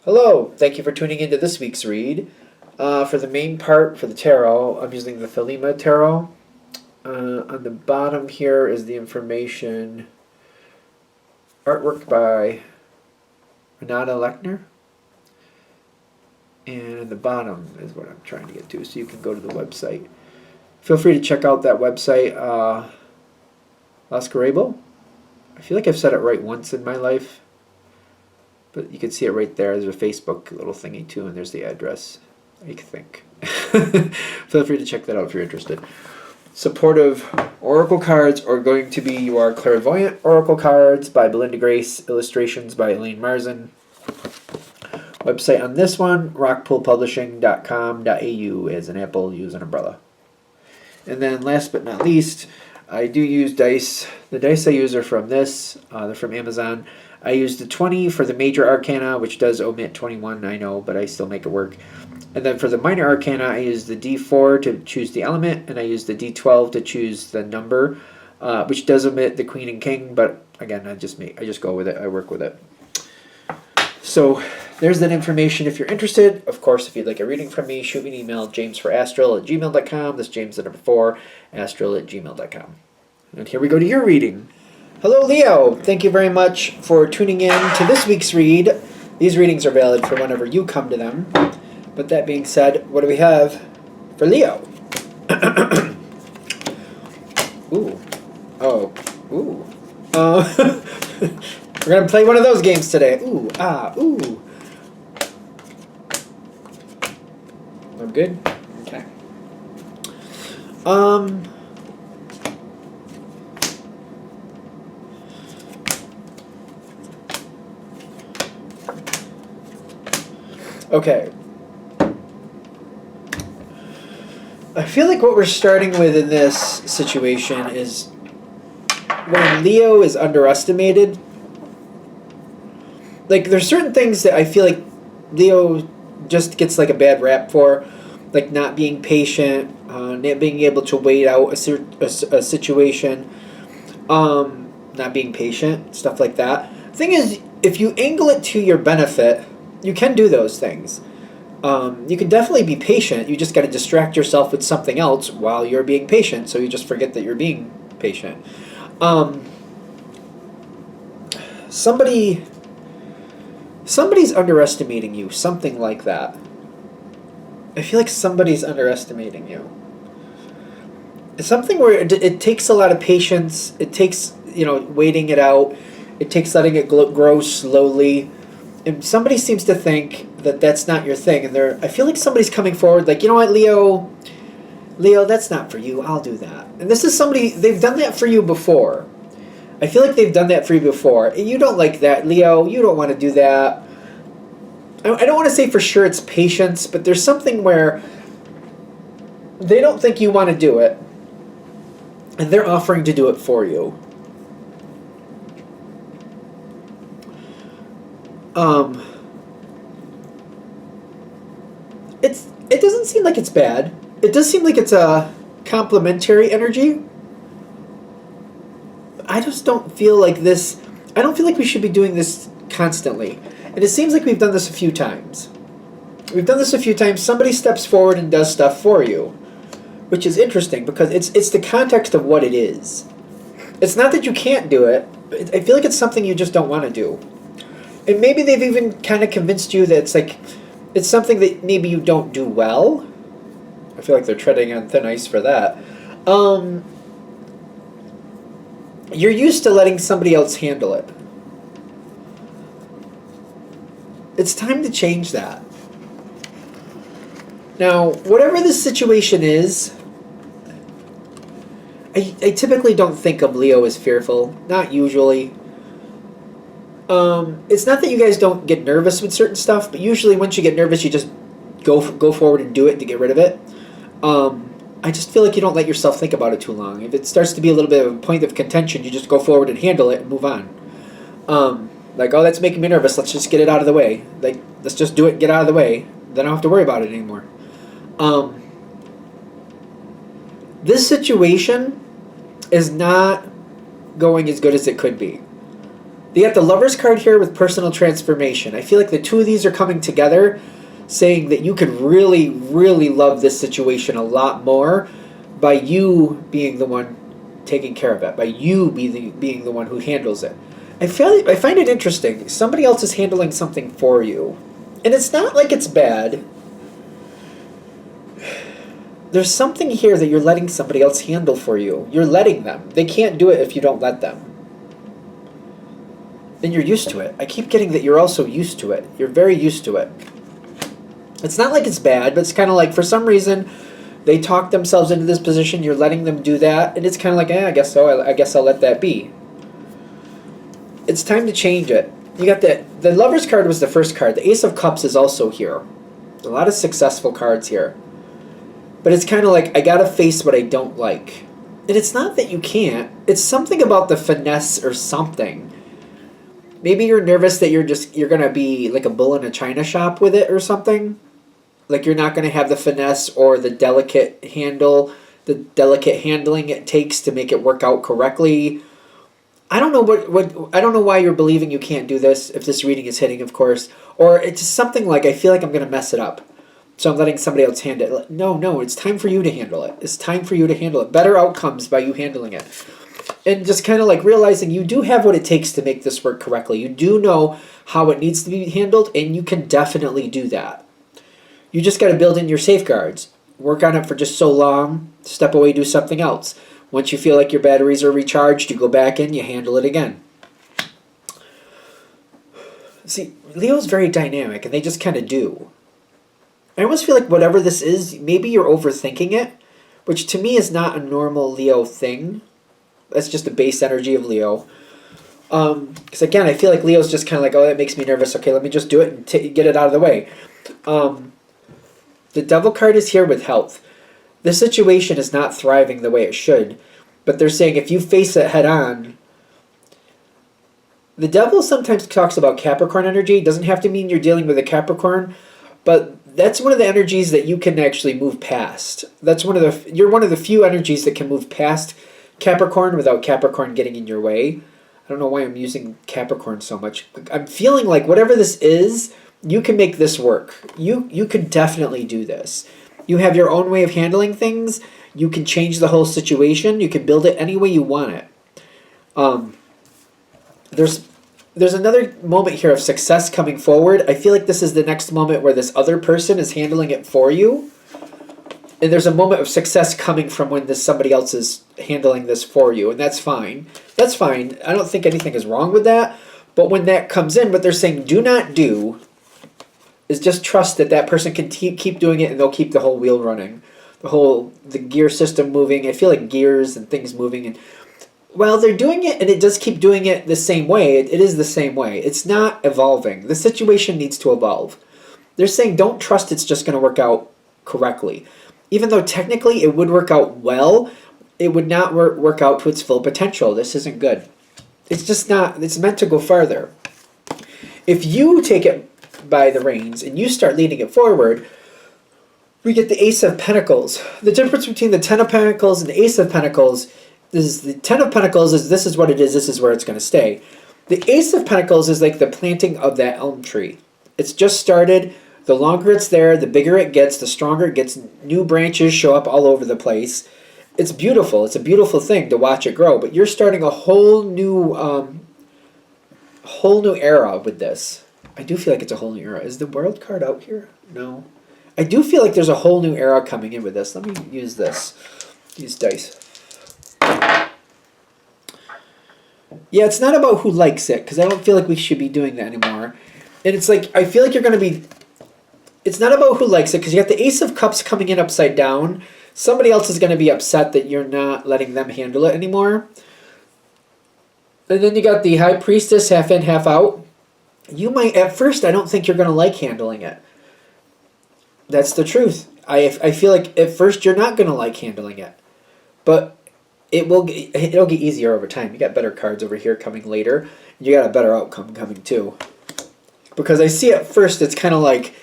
Hello, thank you for tuning into this week's read. For the main part, for the tarot, I'm using the Thelema Tarot. On the bottom here is the information. Artwork by Renata Lechner. And the bottom is what I'm trying to get to, so you can go to the website. Feel free to check out that website, Las Carabo. I feel like I've said it right once in my life. But you can see it right there. There's a Facebook little thingy too, and there's the address, I think. Feel free to check that out if you're interested. Supportive oracle cards are going to be your Clairvoyant Oracle cards by Belinda Grace, illustrations by Elaine Marzin. Website on this one, rockpoolpublishing.com.au as an apple, use an umbrella. And then last but not least, I do use dice. The dice I use are from this. They're from Amazon. I use the 20 for the major arcana, which does omit 21, I know, but I still make it work. And then for the minor arcana, I use the D4 to choose the element, and I use the D12 to choose the number, which does omit the Queen and King, but again, I just go with it. I work with it. So there's that information if you're interested. Of course, if you'd like a reading from me, shoot me an email, jamesforastral@gmail.com. That's James the number 4, astral@gmail.com. And here we go to your reading. Hello, Leo. Thank you very much for tuning in to this week's read. These readings are valid for whenever you come to them. But that being said, what do we have for Leo? Ooh. Oh. Ooh. We're going to play one of those games today. Ooh. Ah. Ooh. I'm good? Okay. Okay. I feel like what we're starting with in this situation is when Leo is underestimated. Like, there's certain things that I feel like Leo just gets like a bad rap for, like not being patient, not being able to wait out a situation, not being patient, stuff like that. Thing is, if you angle it to your benefit, you can do those things. You can definitely be patient. You just got to distract yourself with something else while you're being patient, so you just forget that you're being patient. Somebody's underestimating you, something like that. I feel like somebody's underestimating you. It's something where it takes a lot of patience. It takes, waiting it out. It takes letting it grow slowly. And somebody seems to think that that's not your thing. And I feel like somebody's coming forward like, you know what, Leo, that's not for you. I'll do that. And this is somebody, they've done that for you before. I feel like they've done that for you before. And you don't like that, Leo. You don't want to do that. I don't want to say for sure it's patience, but there's something where they don't think you want to do it. And they're offering to do it for you. It doesn't seem like it's bad. It does seem like it's a complementary energy. I just don't feel like this. I don't feel like we should be doing this constantly. And it seems like we've done this a few times. Somebody steps forward and does stuff for you, which is interesting because it's the context of what it is. It's not that you can't do it. I feel like it's something you just don't want to do. And maybe they've even kind of convinced you that it's something that maybe you don't do well. I feel like they're treading on thin ice for that. You're used to letting somebody else handle it. It's time to change that. Now, whatever the situation is, I typically don't think of Leo as fearful. Not usually. It's not that you guys don't get nervous with certain stuff, but usually once you get nervous, you just go forward and do it to get rid of it. I just feel like you don't let yourself think about it too long. If it starts to be a little bit of a point of contention, you just go forward and handle it and move on. Like, oh, that's making me nervous. Let's just get it out of the way. Like, let's just do it and get out of the way. Then I don't have to worry about it anymore. This situation is not going as good as it could be. They got the Lovers card here with personal transformation. I feel like the two of these are coming together, saying that you could really, really love this situation a lot more by you being the one taking care of it, by you being the one who handles it. I find it interesting. Somebody else is handling something for you. And it's not like it's bad. There's something here that you're letting somebody else handle for you. You're letting them. They can't do it if you don't let them. And you're used to it. I keep getting that you're also used to it. You're very used to it. It's not like it's bad, but it's kind of like for some reason they talk themselves into this position. You're letting them do that. And it's kind of like, I guess so. I guess I'll let that be. It's time to change it. You got the Lover's card was the first card. The Ace of Cups is also here. A lot of successful cards here. But it's kind of like, I gotta face what I don't like. And it's not that you can't. It's something about the finesse or something. Maybe you're nervous that you're gonna be like a bull in a china shop with it or something. Like you're not gonna have the finesse or the delicate handling it takes to make it work out correctly. I don't know I don't know why you're believing you can't do this, if this reading is hitting, of course. Or it's just something like, I feel like I'm gonna mess it up, so I'm letting somebody else handle it. No, it's time for you to handle it. It's time for you to handle it. Better outcomes by you handling it. And just kind of like realizing you do have what it takes to make this work correctly. You do know how it needs to be handled, and you can definitely do that. You just got to build in your safeguards. Work on it for just so long, step away, do something else. Once you feel like your batteries are recharged, you go back in, you handle it again. See, Leo's very dynamic, and they just kind of do. I almost feel like whatever this is, maybe you're overthinking it, which to me is not a normal Leo thing. That's just the base energy of Leo. Because again, I feel like Leo's just kind of like, oh, that makes me nervous. Okay, let me just do it and get it out of the way. The Devil card is here with health. This situation is not thriving the way it should. But they're saying if you face it head on, the Devil sometimes talks about Capricorn energy. It doesn't have to mean you're dealing with a Capricorn, but that's one of the energies that you can actually move past. You're one of the few energies that can move past Capricorn without Capricorn getting in your way. I don't know why I'm using Capricorn so much. I'm feeling like whatever this is, you can make this work. You could definitely do this. You have your own way of handling things. You can change the whole situation. You can build it any way you want it. There's another moment here of success coming forward. I feel like this is the next moment where this other person is handling it for you. And there's a moment of success coming from when somebody else is handling this for you. And that's fine. That's fine. I don't think anything is wrong with that. But when that comes in, what they're saying do not do is just trust that person can keep doing it, and they'll keep the whole wheel running. The gear system moving. I feel like gears and things moving. And well, they're doing it, and it does keep doing it the same way. It is the same way. It's not evolving. The situation needs to evolve. They're saying don't trust it's just going to work out correctly. Even though technically it would work out well, it would not work out to its full potential. This isn't good. It's just not. It's meant to go farther. If you take it by the reins and you start leading it forward, we get the Ace of Pentacles. The difference between the Ten of Pentacles and the Ace of Pentacles is the Ten of Pentacles is this is what it is, this is where it's going to stay. The Ace of Pentacles is like the planting of that elm tree. It's just started. The longer it's there, the bigger it gets, the stronger it gets. New branches show up all over the place. It's beautiful. It's a beautiful thing to watch it grow. But you're starting a whole new era with this. I do feel like it's a whole new era. Is the World card out here? No. I do feel like there's a whole new era coming in with this. Let me use this. Use dice. Yeah, it's not about who likes it, because I don't feel like we should be doing that anymore. And it's like, I feel like you're going to be... It's not about who likes it, because you got the Ace of Cups coming in upside down. Somebody else is going to be upset that you're not letting them handle it anymore. And then you got the High Priestess, half in, half out. You might, at first, I don't think you're going to like handling it. That's the truth. I feel like at first you're not going to like handling it. But it'll get easier over time. You got better cards over here coming later. You got a better outcome coming too. Because I see at first it's kind of like,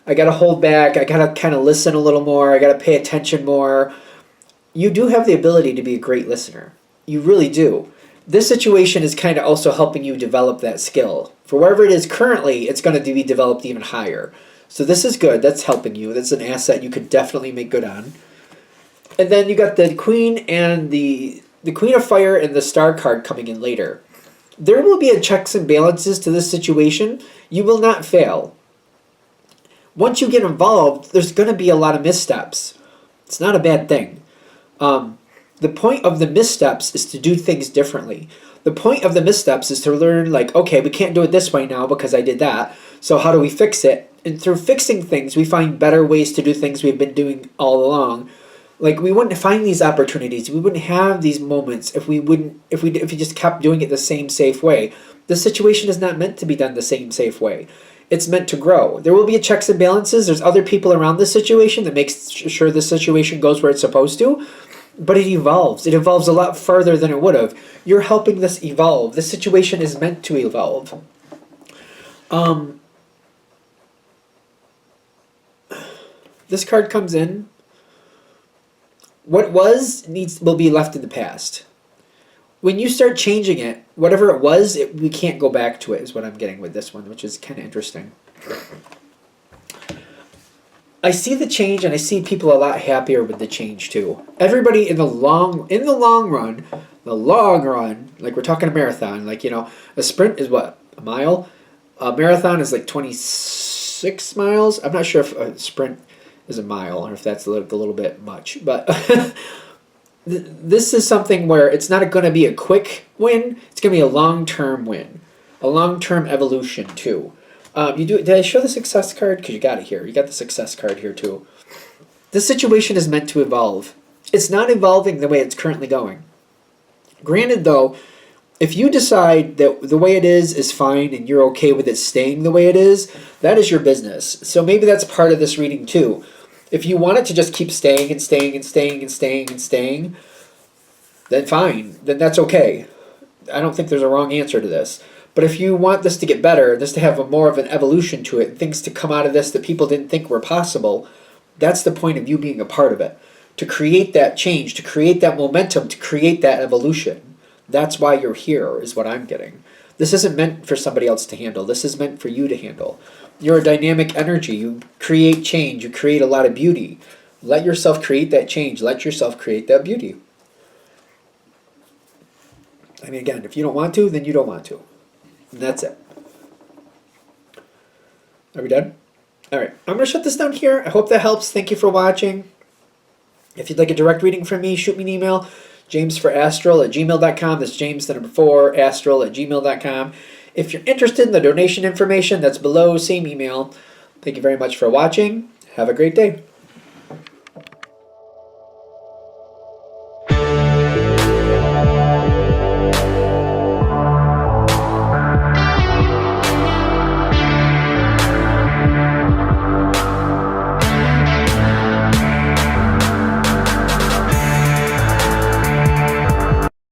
I got to hold back. I got to kind of listen a little more. I got to pay attention more. You do have the ability to be a great listener. You really do. This situation is kind of also helping you develop that skill. For wherever it is currently, it's going to be developed even higher. So this is good. That's helping you. That's an asset you could definitely make good on. And then you got the Queen and the Queen of Fire and the Star card coming in later. There will be a checks and balances to this situation. You will not fail. Once you get involved, there's going to be a lot of missteps. It's not a bad thing. The point of the missteps is to do things differently. The point of the missteps is to learn, like, okay, we can't do it this way now because I did that. So how do we fix it? And through fixing things, we find better ways to do things we've been doing all along. Like, we wouldn't find these opportunities. We wouldn't have these moments if we just kept doing it the same safe way. The situation is not meant to be done the same safe way. It's meant to grow. There will be a checks and balances. There's other people around this situation that makes sure the situation goes where it's supposed to. But it evolves. It evolves a lot further than it would have. You're helping this evolve. This situation is meant to evolve. This card comes in. What was will be left in the past. When you start changing it, whatever it was, we can't go back to it, is what I'm getting with this one, which is kind of interesting. I see the change, and I see people a lot happier with the change too. Everybody in the long run, like we're talking a marathon, like, a sprint is what, a mile? A marathon is like 26 miles. I'm not sure if a sprint is a mile or if that's a little bit much, but this is something where it's not going to be a quick win. It's going to be a long-term win, a long-term evolution too. Did I show the success card? Because you got it here. You got the success card here too. This situation is meant to evolve. It's not evolving the way it's currently going. Granted, though, if you decide that the way it is fine and you're okay with it staying the way it is, that is your business. So maybe that's part of this reading too. If you want it to just keep staying and staying and staying and staying and staying, then fine. Then that's okay. I don't think there's a wrong answer to this. But if you want this to get better, this to have more of an evolution to it, things to come out of this that people didn't think were possible, that's the point of you being a part of it. To create that change, to create that momentum, to create that evolution. That's why you're here, is what I'm getting. This isn't meant for somebody else to handle. This is meant for you to handle. You're a dynamic energy. You create change. You create a lot of beauty. Let yourself create that change. Let yourself create that beauty. I mean, again, if you don't want to, then you don't want to. And that's it. Are we done? All right. I'm going to shut this down here. I hope that helps. Thank you for watching. If you'd like a direct reading from me, shoot me an email. jamesforastral@gmail.com. That's James, the number 4, astral@gmail.com. If you're interested in the donation information, that's below, same email. Thank you very much for watching. Have a great day.